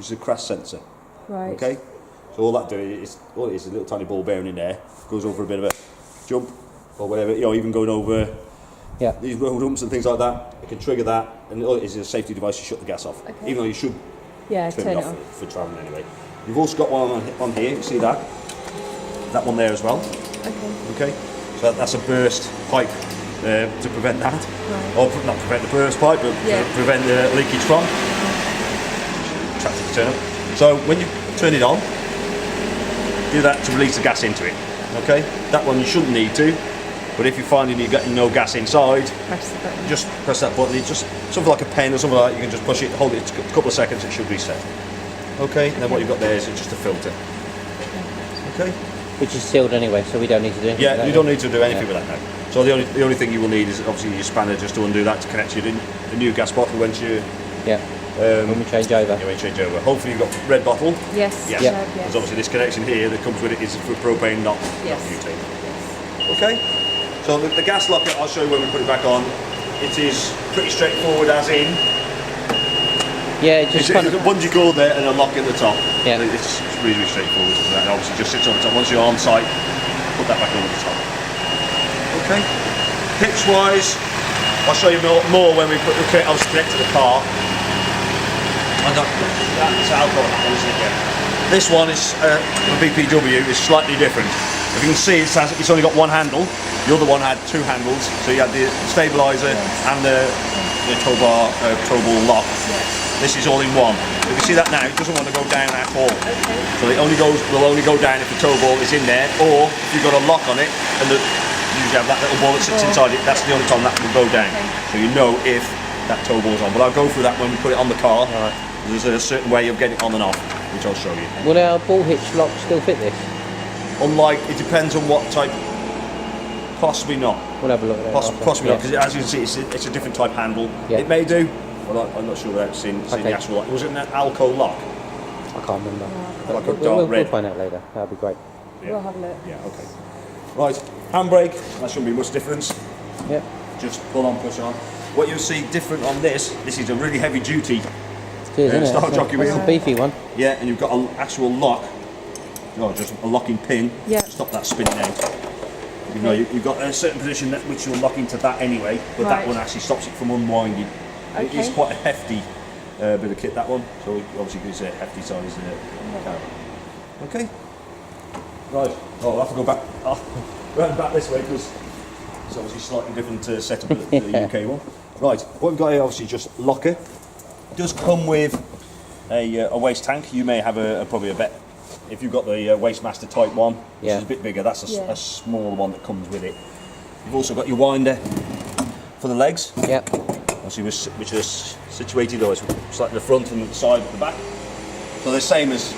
which is a crash sensor. Right. Okay. So all that is a little tiny ball bearing in there. Goes over a bit of a jump or whatever. You know, even going over these road humps and things like that. It can trigger that, and all it is a safety device to shut the gas off. Okay. Even though you should turn it off for travelling anyway. You've also got one on here. You see that? That one there as well. Okay. So that's a burst pipe to prevent that, or not prevent the burst pipe, but prevent the leakage from. Attractive to turn up. So when you turn it on, do that to release the gas into it. Okay. That one you shouldn't need to, but if you're finding you're getting no gas inside, just press that button. It's just something like a pen or something like that. You can just push it, hold it a couple of seconds. It should reset. Okay. And then what you've got there is just a filter. Okay. Which is sealed anyway, so we don't need to do anything. Yeah, you don't need to do anything with that now. So the only thing you will need is obviously your spanner just to undo that to connect you to the new gas bottle when you when we change over. Yeah, when you change over. Hopefully you've got red bottle. Yes. Yes. Because obviously this connection here that comes with it is for propane, not butane. Okay. So the gas locker, I'll show you when we put it back on. It is pretty straightforward, as in. Yeah, it's kind of a bungee cord there and a lock at the top. Yeah. It's really straightforward. And obviously just sits on the top. Once you're on site, put that back over the top. Okay. Pitch wise, I'll show you more when we put the kit. I'll connect to the car. That's alcohol. This one is the BPW is slightly different. If you can see, it's only got one handle. The other one had two handles. So you had the stabiliser and the tow ball lock. This is all in one. If you see that now, it doesn't want to go down at all. So it will only go down if the tow ball is in there, or if you've got a lock on it, and you usually have that little ball that sits inside it, that's the only time that will go down. So you know if that tow ball's on. But I'll go through that when we put it on the car. There's a certain way of getting it on and off, which I'll show you. Will our ball hitch lock still fit this? Unlike, it depends on what type. Possibly not. We'll have a look at that. Possibly not, because as you can see, it's a different type handle. It may do. I'm not sure without seeing the actual lock. Was it an Alco lock? I can't remember. Like a dark red. We'll find out later. That'd be great. We'll have a look. Yeah, okay. Right, handbrake, that shouldn't be much difference. Yep. Just pull on, push on. What you'll see different on this is a really heavy duty Star jockey wheel. It's a beefy one. Yeah, and you've got an actual lock, just a locking pin to stop that spinning out. You know, you've got a certain position which you'll lock into that anyway, but that one actually stops it from unwinding. It is quite a hefty bit of kit, that one, so obviously it's a hefty size carry. Okay. Right, I'll have to go back, round back this way because it's obviously slightly different setup to the UK one. Right, what we've got here obviously just locker. It does come with a waste tank. You may have probably a bit. If you've got the Waste Master Type 1, which is a bit bigger, that's a smaller one that comes with it. You've also got your winder for the legs. Yep. Obviously, which is situated always slightly the front and the side and the back. So they're same as,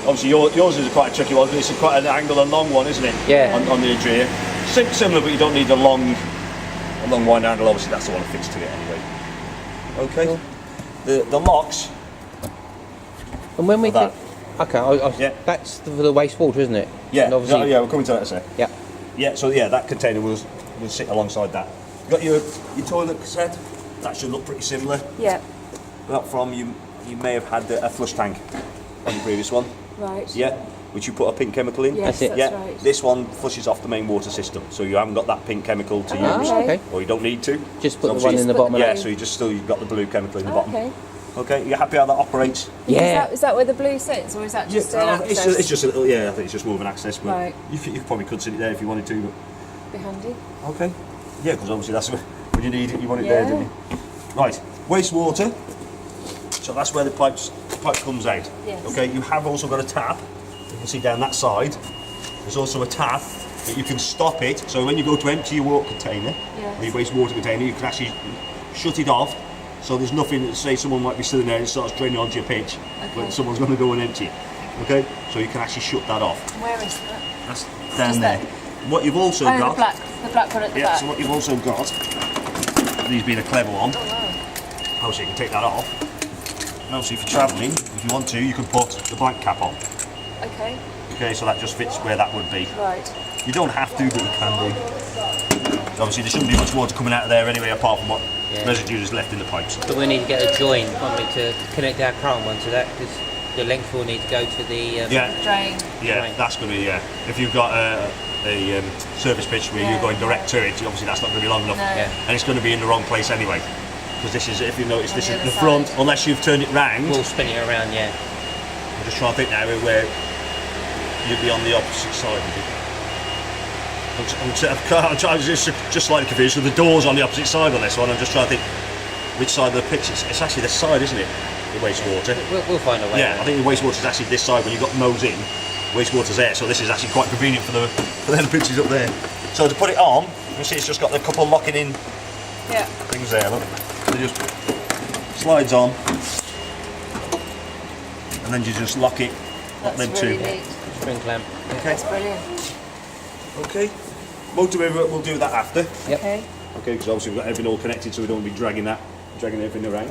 obviously yours is quite a tricky one, but it's quite an angle and long one, isn't it? Yeah. On the interior. Similar, but you don't need a long wind handle. Obviously, that's the one that fits to it anyway. Okay. Cool. The locks. And when we that's for the wastewater, isn't it? Yeah. And obviously, we're coming to that in a sec. Yeah. Yeah. So that container will sit alongside that. You've got your toilet cassette. That should look pretty similar. Yeah. Not from you may have had a flush tank on the previous one. Right. Yeah. Which you put a pink chemical in. Yes, that's right. This one flushes off the main water system, so you haven't got that pink chemical to use, or you don't need to. Just put the one in the bottom. So you've got the blue chemical in the bottom. Okay, you happy how that operates? Yeah. Is that where the blue sits, or is that just an access? It's just a little, I think it's just more of an access, but you probably could sit it there if you wanted to. Be handy. Okay. Yeah, because obviously that's when you need it, you want it there, don't you? Right, wastewater. So that's where the pipe comes out. Yes. Okay, you have also got a tap. You can see down that side. There's also a tap that you can stop it. So when you go to empty your water container, or your wastewater container, you can actually shut it off. So there's nothing that, say someone might be sitting there and it starts draining onto your pitch, but someone's going to go and empty it. Okay, so you can actually shut that off. Where is that? That's down there. What you've also got, the black one at the back. So what you've also got, these being a clever one. Obviously you can take that off. And obviously if you're travelling, if you want to, you can put the blank cap on. Okay. Okay, so that just fits where that would be. Right. You don't have to, but you can do. So obviously there shouldn't be much water coming out of there anyway, apart from what residue is left in the pipes. But we need to get a join, won't we, to connect our current one to that, because the length will need to go to the Drain. Yeah, Right. that's going to be, If you've got a surface pitch where you're going direct to it, obviously that's not going to be long enough. No. Yeah. And it's going to be in the wrong place anyway. Because this is, if you notice, On this the is other the front, side. unless you've turned it round. We'll spin it around, yeah. I'm just trying to think now where you'd be on the opposite side of it. I'm trying just slightly confused. So the door's on the opposite side on this one. I'm just trying to think which side of the pitch. It's actually this side, isn't it? The wastewater. We'll find a way. Yeah, I think the wastewater's actually this side. When you've got nose in, wastewater's there. So this is actually quite convenient for them pitches up there. So to put it on, you can see it's just got the couple locking in Yeah. things there. Look, it just slides on, and then you just lock it. Lock them That's really two. neat. Spring clamp. Okay. That's brilliant. Okay. Motor mover, we'll do that after. Yep. Okay. Okay, because obviously we've got everything all connected, so we don't want to be dragging everything around.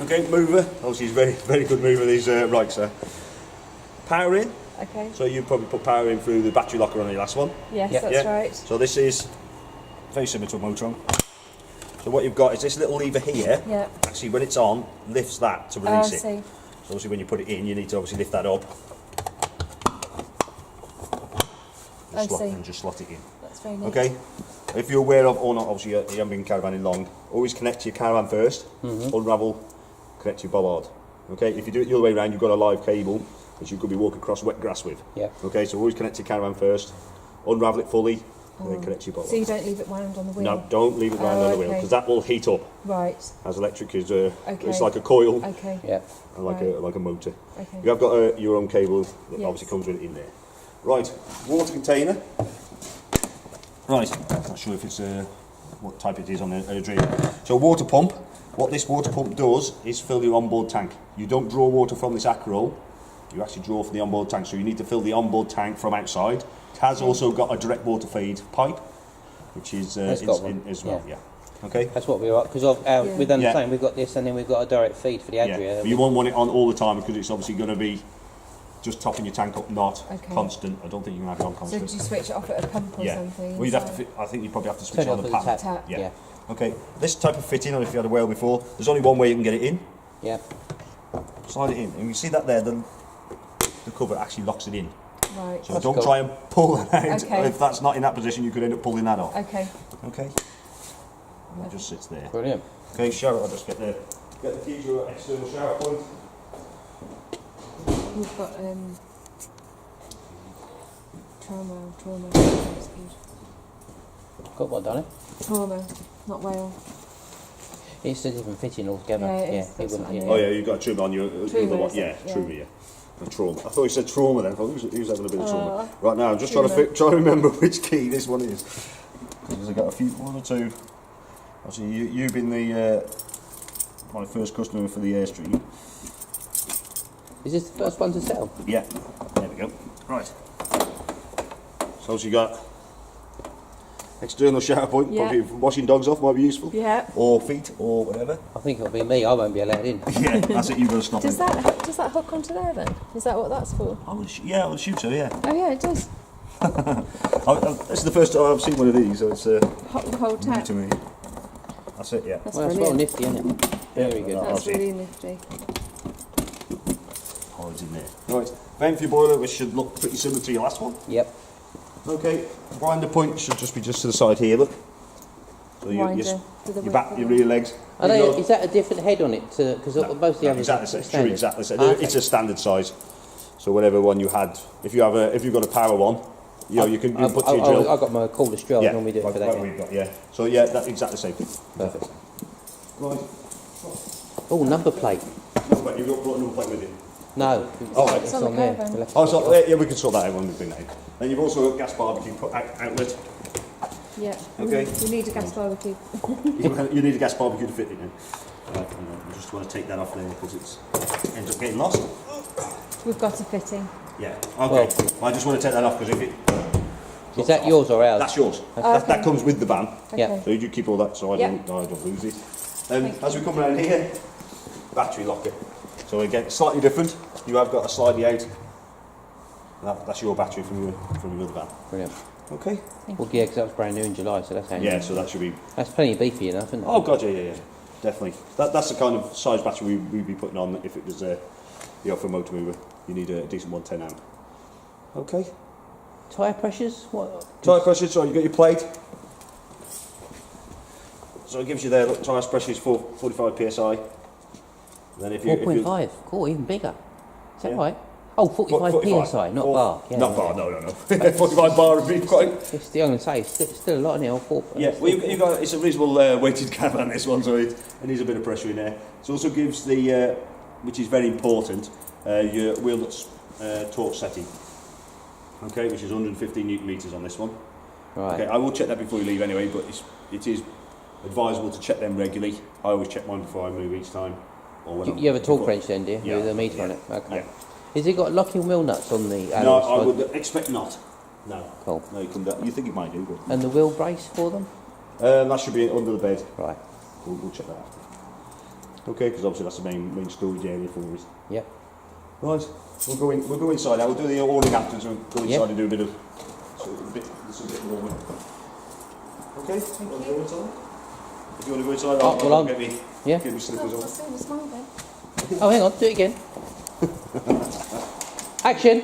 Okay, mover. Obviously, he's very, very good mover. These right, sir. Power in. Okay. So you probably put power in through the battery locker on the last one. Yes, Yeah. that's Yeah. right. So this is very similar to a Motoron. So what you've got is this little lever here. Yeah. Actually, when it's on, lifts that to Oh, I release it. see. So obviously, when you put it in, you need to obviously lift that up. I see. And just slot it in. That's very neat. Okay. If you're aware of, or not, obviously you haven't been caravanning long. Always connect your caravan first. Unravel, connect your bollard. Okay. If you do it the other way around, you've got a live cable which you could be walking across wet grass with. Yeah. Okay. So always connect your caravan first. Unravel it fully, and then connect your bollard. So you don't leave it wound on the wheel? No, don't leave it lying Oh, on the wheel okay. because that will heat up. Right. As electric is, Okay. it's like a coil Okay. Yeah. and like Right. a motor. Okay. You have got your own cable that Yes. obviously comes with it in there. Right, water container. Right, not sure if it's what type it is on a drill. So water pump. What this water pump does is fill your onboard tank. You don't draw water from this Acroll. You actually draw from the onboard tank. So you need to fill the onboard tank from outside. It has also got a direct water feed pipe, which is It's got one, in as well. yeah. Yeah. Okay. That's what we are, because we've done the Yeah. same. We've got this, and then we've got a direct feed for the Yeah. Adria. But you won't want it on all the time because it's obviously going to be just topping your tank up, not Okay. constant. I don't think you can have it on So constant. do you switch it off at a pump or Yeah. something? Well, you'd have to. So- I think you probably have to switch Turn it on off the with the tap. tap. Yeah. Yeah. Okay. This type of fitting, I don't know if you had a whale before. There's only one way you can get it in. Yeah. Slide it in, and you see that there. The cover actually locks it in. Right. So That's don't cool. try and pull that out. Okay. If that's not in that position, you could end up pulling that off. Okay. Okay. And it just sits there. Brilliant. Okay. Shower. I'll just get the key to your external shower point. We've got trauma. That's good. Got what, Donny? Trauma, not whale. It's a different fitting altogether. Yeah, it is, that's wouldn't. what I Yeah. knew. Oh yeah, you've got a trim on your Trauma, other one. is it? Yeah, Yeah. trauma. Yeah. A trauma. I thought you said trauma then. I thought he was having a bit of trauma. Oh, Right now, I'm just trauma. trying to remember which key this one is. Because I've got a few, one or two. Actually, you've been my first customer for the Airstream. Is this the first one to sell? Yeah. There we go. Right. So you got external shower point. Yeah. Probably for washing dogs off might be useful. Yeah. Or feet or whatever. I think it'll be me. I won't be allowed in. Yeah, that's it. You've got to stop Does it. that hook onto there then? Is that what that's for? I would, I would assume so. Yeah. Oh yeah, it does. This is the first time I've seen one of these, so it's Whole new tap. to me. That's it, yeah. That's Well, it's well brilliant. nifty, isn't it? Very good. I'll That's see. really nifty. Hides in there. Right, vent for your boiler, which should look pretty similar to your last one. Yep. Okay, winder point should just be just to the side here, look. So Winder to the your back, width your of rear legs. Are they, is that a different head on it? Because both the others exactly are the same. True, standard? exactly the same. Ah, okay. It's a standard size. So whatever one you had, if you've got a power one, you can put your drill. I've got my cordless drill. I normally do it like for that. we've got, yeah. So yeah, that's exactly the same. Perfect. Right. Oh, number plate. But you've got brought another plate with you. No. Oh, it's on the on there. caravan. We'll have to- Oh, so yeah, we can sort that out when we bring that in. Then you've also got gas barbecue outlet. Yeah. Okay. We need a gas barbecue. You need a gas barbecue to fit it in. Right, I just want to take that off there because it ends up getting lost. We've got a fitting. Yeah. Okay. I just want to take that off because if it. Is that yours or ours? That's yours. Okay. That comes with the van. Yeah. Okay. So you keep all that so I Yeah. don't lose it. Thank As we come around here, battery locker. So again, slightly different. You have got a slidey out. That's your battery from your other van. Brilliant. Okay. Well, yeah, because that was brand new in July, so that's handy. Yeah. So that should be. That's plenty beefy enough, isn't it? Oh god, yeah. definitely. That's the kind of size battery we'd be putting on if it was for a motor mover. You need a decent 110 amp. Okay. Tyre pressures? What? Tyre pressure, so you got your plate. So it gives you there, look, tyre pressure is 45 psi. Then if you 4.5, cool, even bigger. Is that Yeah. right? Oh, 45 psi, not bar. Yeah, not yeah. bar, no. 45 bar would be quite. It's still, I'm going to say, it's still a lot in it. Yeah, well, you got, it's a reasonable weighted caravan, this one, so it needs a bit of pressure in there. It also gives the, which is very important, your wheel torque setting. Okay, which is 115 newton meters on this one. Right. Okay, I will check that before you leave anyway, but it is advisable to check them regularly. I always check mine before I move each time. Or when You have a torque wrench then, do you? Yeah, With a meter yeah, on it? Okay. yeah. Has it got locking wheel nuts on the alloys? No, I would expect not. No. Cool. No, you think it might do, but And the wheel brace for them? that should be under the bed. Right. We'll check that after. Okay, because obviously that's the main storage area for us. Yep. Right, we'll go inside. I will do the ordering afterwards and go inside Yep. and do a bit of more. Okay. Thank Want to you. go inside? If you want to go inside, well, I'll I'm- get me Yeah. get me slippers on. Oh, hang on, do it again. Action!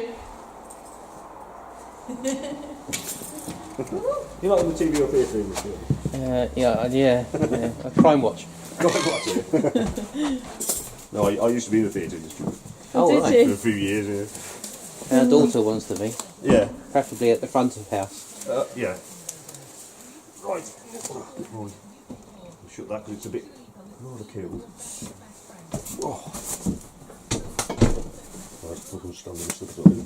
You like the TV up here thing? Yeah. A crime watch. Go and watch it. No, I used to be in the theatre industry Oh, Did right. you? for a few years. Our daughter wants to be, Yeah. preferably at the front of the house. Yeah. Right. I'll shut that because it's a bit rather cold. Oh. Right, we're going to stand on the slippers on here.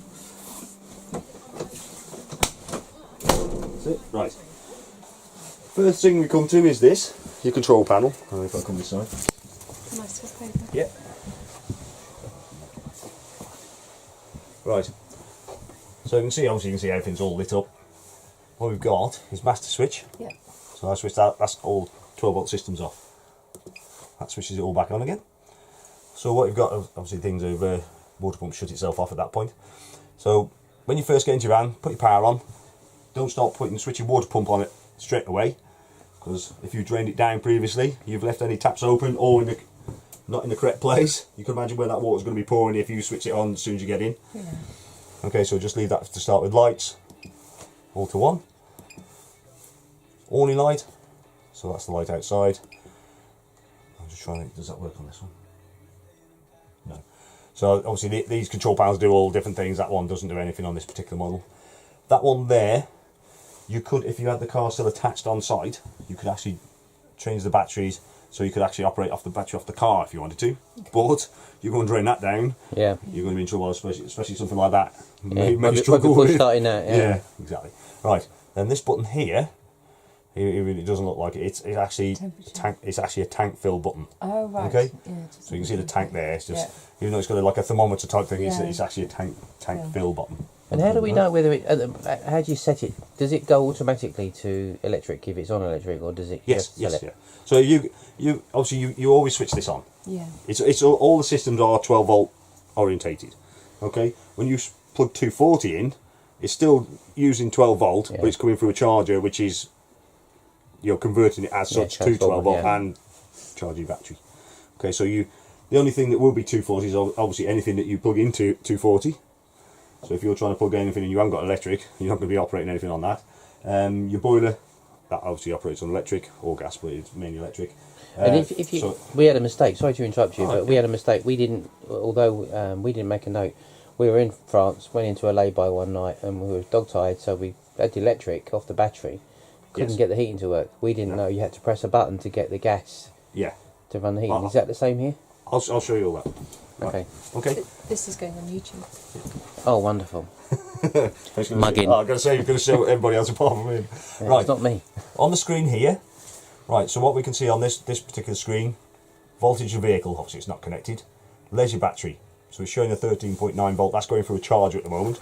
That's it. Right. First thing we come to is this, your control panel. I don't know if I come this side. Nice with paper. Yeah. Right. So you can see everything's all lit up. What we've got is master switch. Yeah. So I switched that, that's all 12-volt systems off. That switches it all back on again. So what you've got, obviously things over, water pump shut itself off at that point. So when you first get into your van, put your power on. Don't start switching water pump on it straight away, because if you drained it down previously, you've left any taps open or not in the correct place. You can imagine where that water's going to be pouring if you switch it on as soon as you get in. Yeah. Okay, so just leave that to start with. Lights, all to on. Awning light, so that's the light outside. I'm just trying to, does that work on this one? No. So obviously these control panels do all different things. That one doesn't do anything on this particular model. That one there, you could, if you had the car still attached on site, you could actually change the batteries so you could actually operate off the battery off the car if you wanted to. Okay. But you're going to drain that down. Yeah. You're going to be in trouble, especially something like that. Yeah. Maybe before starting that. Yeah, exactly. Right. Then this button here, it really doesn't look like it. It's actually tank. It's actually a tank fill button. Oh right. Okay. Yeah, so you can see the tank there. It's just, even though it's got like a thermometer type thing, Yeah. it's actually a tank fill button. And how do we know whether it? How do you set it? Does it go automatically to electric if it's on electric, or does it? Yes. Just Yes. Yeah. So you obviously you always switch this on. Yeah. It's all the systems are 12-volt orientated. Okay. When you plug 240 in, it's still using 12-volt, but it's coming through a charger, which is you're converting it as such to 12-volt and charging your battery. Okay. So the only thing that will be 240 is obviously anything that you plug into 240. So if you're trying to plug anything and you haven't got electric, you're not going to be operating anything on that. Your boiler, that obviously operates on electric or gas, but it's mainly electric. And if you, we had a mistake. Sorry to interrupt you, but we had a mistake. We didn't, although we didn't make a note. We were in France, went into a lay-by one night, and we were dog-tired, so we had the electric off the battery. Couldn't get the heating to work. We didn't know you had to press a button to get the gas. Yeah. To run the heating. Is that the same here? I'll show you all that. Okay. Okay. This is going on YouTube. Oh, wonderful. Mugging. I'm going to say you're going to show everybody else apart from me. Yeah, right. It's not me. On the screen here, right, so what we can see on this particular screen, voltage of vehicle, obviously it's not connected. Leisure battery. So it's showing a 13.9 volt, that's going through a charger at the moment.